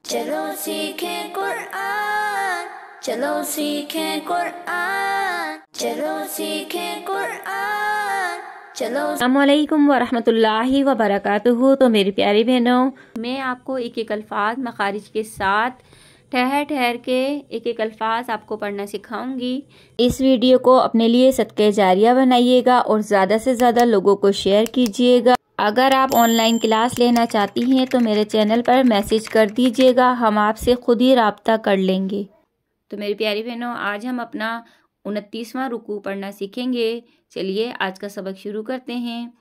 चलो सीखें कुरआन, चलो सीखें कुरआन, चलो सीखें कुरआन, चलो। अस्सलामुअलैकुम वरहमतुल्लाहि वबरकातुहू। तो मेरी प्यारी बहनों, मैं आपको एक एक अल्फाज मखारिज के साथ ठहर ठहर के एक एक अल्फाज आपको पढ़ना सिखाऊंगी। इस वीडियो को अपने लिए सदके जारिया बनाइएगा और ज़्यादा से ज़्यादा लोगों को शेयर कीजिएगा। अगर आप ऑनलाइन क्लास लेना चाहती हैं तो मेरे चैनल पर मैसेज कर दीजिएगा, हम आपसे खुद ही राब्ता कर लेंगे। तो मेरी प्यारी बहनों, आज हम अपना 29वां रुकू पढ़ना सीखेंगे। चलिए आज का सबक शुरू करते हैं।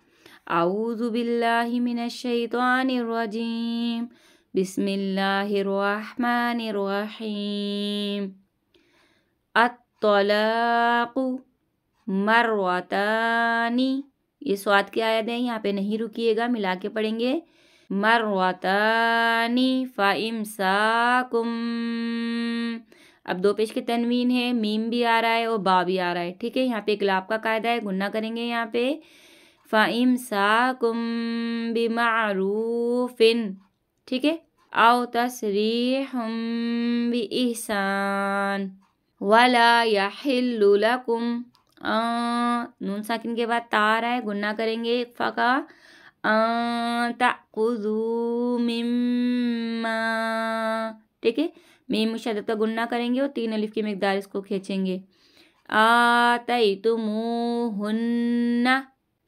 आऊज़ु बिल्लाहि मिनश शैतानिर रजीम, बिस्मिल्लाहिर रहमानिर रहीम। अत्तलाक़ु मरवतानी, ये स्वाद की आयत है, यहाँ पे नहीं रुकिएगा, मिला के पढ़ेंगे। मरवतानी फ़इम्साकुम, अब दो पेश के तनवीन है, मीम भी आ रहा है और बा भी आ रहा है, ठीक है। यहाँ पे इक़लाब का कायदा है, गुन्ना करेंगे यहाँ पे। फ़इम्साकुम बिमारूफ़िन, ठीक है। औ तसरीहुम बिइहसान, वला यहिल्लु लकुम, नून साकिन के बाद ता आ रहा है, गुन्ना करेंगे इक़फ़ा का। ताख़ुज़ू मिम्मा, ठीक है। मीम मुशद्दद का गुन्ना करेंगे और 3 अलिफ की मिक़दार इसको खींचेंगे। आतैतुमूहुन्ना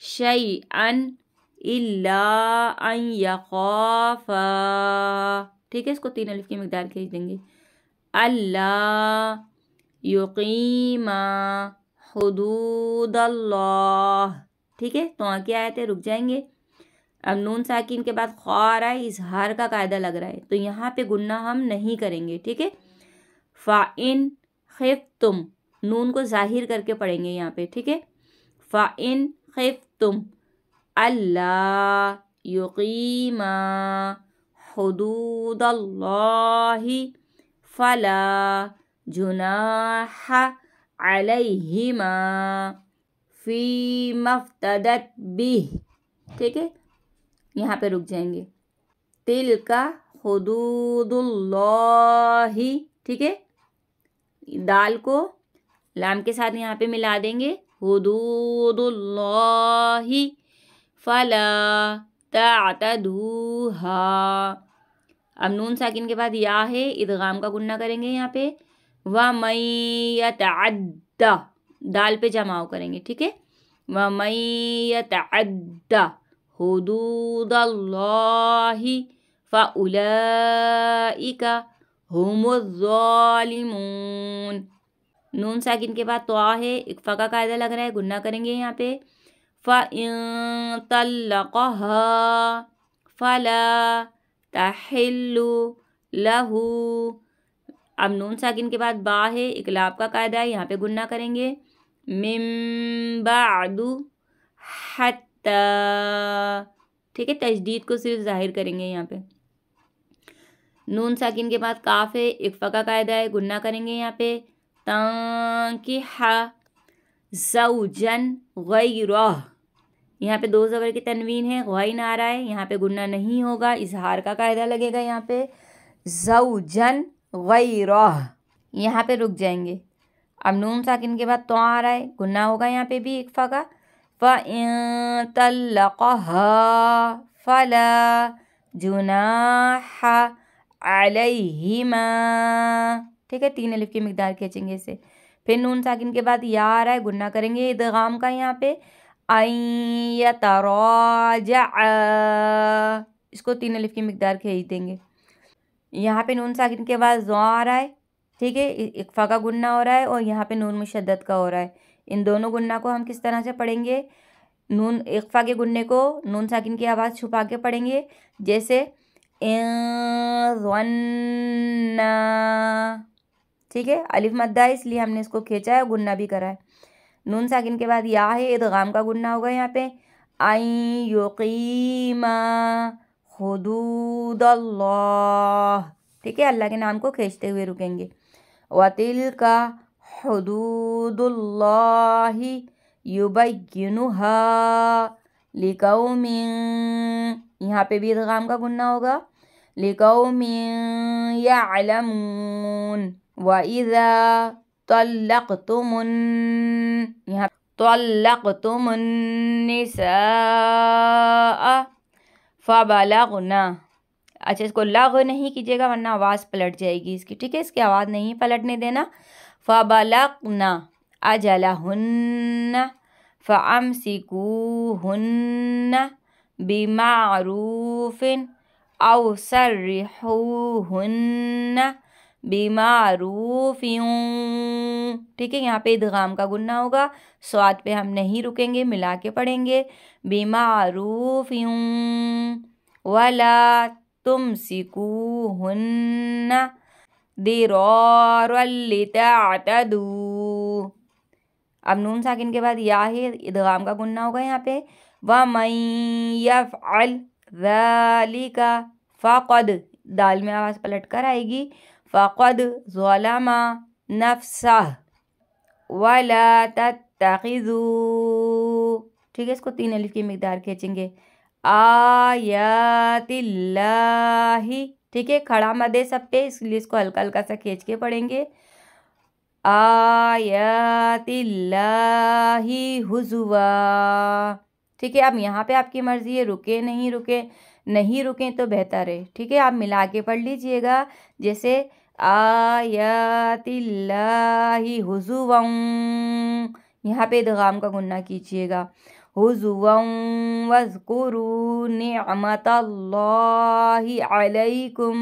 शैअन इल्ला अन यख़ाफ़ा, ठीक है, इसको 3 अलिफ की मिक़दार खींच देंगे। अल्ला युक़ीमा हुदूदल्लाह, ठीक है। तो आगे आयत है, रुक जाएंगे। अब नून साकिन के बाद ख़ा आ रहा है, इज़हार का कायदा लग रहा है, तो यहाँ पे गुन्ना हम नहीं करेंगे, ठीक है। फ़ाइन खिफ्तुम, नून को ज़ाहिर करके पढ़ेंगे यहाँ पे, ठीक है। फ़ाइन खिफ्तुम अल्ला युक़ीमा हुदूदल्लाहि फ़ला जुनाह अलैहिमा फ़ी मफ़्तदत बिह, ठीक है। यहाँ पे रुक जाएंगे। तिलका हुदूदुल्लाहि, ठीक है, दाल को लाम के साथ यहाँ पे मिला देंगे। हुदूदुल्लाहि फ़ला ताअतदूहा, अब नून साकिन के बाद या है, इदगाम का गुन्ना करेंगे यहाँ पे। वमन यतअद्दा, दाल पे जमाव करेंगे, ठीक है। वमन यतअद्दा हुदूदल्लाहि फ़उलाइका हुमुज़्ज़ालिमून, नून साकिन के बाद तो है, इक़फ़ा का कायदा लग रहा है, गुन्ना करेंगे यहाँ पे। फ़इन तल्लक़हा फ़ला तहिल्लु लहू, अब नून साकिन के बाद बा है, इक़लाब का कायदा है, यहाँ पे गुन्ना करेंगे। मिन बादु हत्ता, ठीक है, तजदीद को सिर्फ ज़ाहिर करेंगे यहाँ पे। नून साकिन के बाद काफ है, इक़फ़ा का कायदा है, गुन्ना करेंगे यहाँ पे। तांकिहा ज़ौजन गैरह, यहाँ पे 2 ज़बर की तनवीन है, गैन आ रहा है, यहाँ पे गुन्ना नहीं होगा, इज़हार का कायदा लगेगा यहाँ पे। ज़ौजन गैरह, यहाँ पे रुक जाएंगे। अब नून साकिन के बाद तो आ रहा है, गुन्ना होगा यहाँ पे भी इक़फ़ा का। फ़इन तल्लक़हा फ़ला जुनाह अलैहिमा, ठीक है, 3 अलिफ की मिक़दार खींचेंगे इसे। फिर नून साकिन के बाद या आ रहा है, गुन्ना करेंगे इदगाम का यहाँ पे। अन यतराजा, इसको 3 अलिफ की मिक़दार खींच देंगे। यहाँ पे नून साकिन के बाद ज़ो आ रहा है, ठीक है, इक़फ़ा का गुन्ना हो रहा है और यहाँ पे नून मुशद्दद का हो रहा है। इन दोनों गुन्ना को हम किस तरह से पढ़ेंगे? नून इक़फ़ा के गुन्ने को नून साकिन की आवाज़ छुपा के पढ़ेंगे, जैसे ज़न्ना, ठीक है। अलिफ मद्दा है इसलिए हमने इसको खींचा है, गुन्ना भी करा है। नून साकिन के बाद या है, इदगाम का गुन्ना होगा यहाँ पे। अन युक़ीमा हुदूदल्लाह, ठीक है, अल्लाह के नाम को खींचते हुए रुकेंगे। वतिलका हुदूदुल्लाहि युबय्यिनुहा लिक़ौमिन, यहाँ पे भी इदगाम का गुन्ना होगा। لِقَوْمٍ يَعْلَمُونَ وَإِذَا طَلَّقْتُمُ النِّسَاءَ فَبَلَغْنَ، اچھا اس کو لغ نہیں کیجیے گا ورنہ آواز پلٹ جائے گی اس کی، ٹھیک ہے، اس کی آواز نہیں پلٹنے دینا. فَبَلَغْنَ أَجَلَهُنَّ فَأَمْسِكُوهُنَّ بِمَعْرُوفٍ أَوْ سَرِّحُوهُنَّ بِمَعْرُوفٍ. ٹھیک ہے، یہاں پہ ادغام کا گنہ ہوگا، صاد پہ ہم نہیں رکیں گے، ملا کے پڑھیں گے. بِمَعْرُوفٍ وَلَا تُمْسِكُوهُنَّ ضِرَارًا لِتَعْتَدُوا. اب نون ساکن کے بعد یا ہے، ادغام کا گنہ ہوگا یہاں پہ. وَمَن يَفْعَلْ ذَلِكَ فَقَدْ، دال میں آواز پلٹ کر آئے گی، فَقَدْ ظَلَمَ نَفْسَهُ وَلَا تَتَّخِذُوا. ٹھیک ہے، اس کو 3 الف کی مقدار کھینچیں گے. آیات اللہ، ٹھیک ہے، کھڑا مد ہے سب پہ، اس لیے اس کو ہلکا ہلکا سا کھینچ کے پڑھیں گے. آیات اللہ ہزوا. ٹھیک ہے، اب یہاں پہ آپ کی مرضی ہے، رکے نہیں رکیں تو بہتر ہے. ٹھیک ہے، آپ ملا کے پڑھ لیجئے گا، جیسے آیات اللہ ہزوا، یہاں پہ ادغام کا گنہ کیجئے گا. ہزوا واذکروا نعمت اللہ علیکم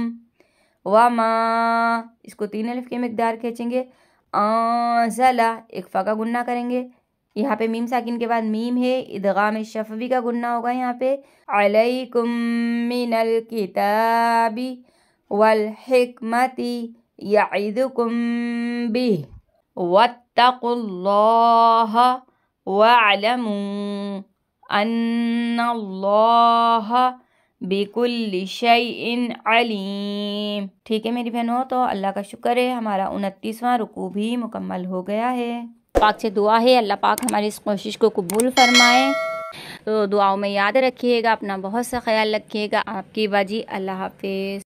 وما، اس کو 3 الف کی مقدار کھینچیں گے. انزل، اخفا کا گنہ کریں گے، یہاں پہ میم ساکن کے بعد میم ہے، ادغام شفوی کا گنہ ہوگا یہاں پہ. علیکم من الکتاب والحکمت یعظکم بہ واتقوا اللہ واعلموا ان اللہ بِكُلِّ شَيْءٍ علیم. ٹھیک ہے میری بہنوں، تو اللہ کا شکر ہے ہمارا 29واں رکوع بھی مکمل ہو گیا ہے. پاک سے دعا ہے اللہ پاک ہماری اس کوشش کو قبول فرمائے. تو دعاؤں میں یاد رکھیے گا، اپنا بہت سا خیال رکھیے گا. آپ کی باجی، اللہ حافظ.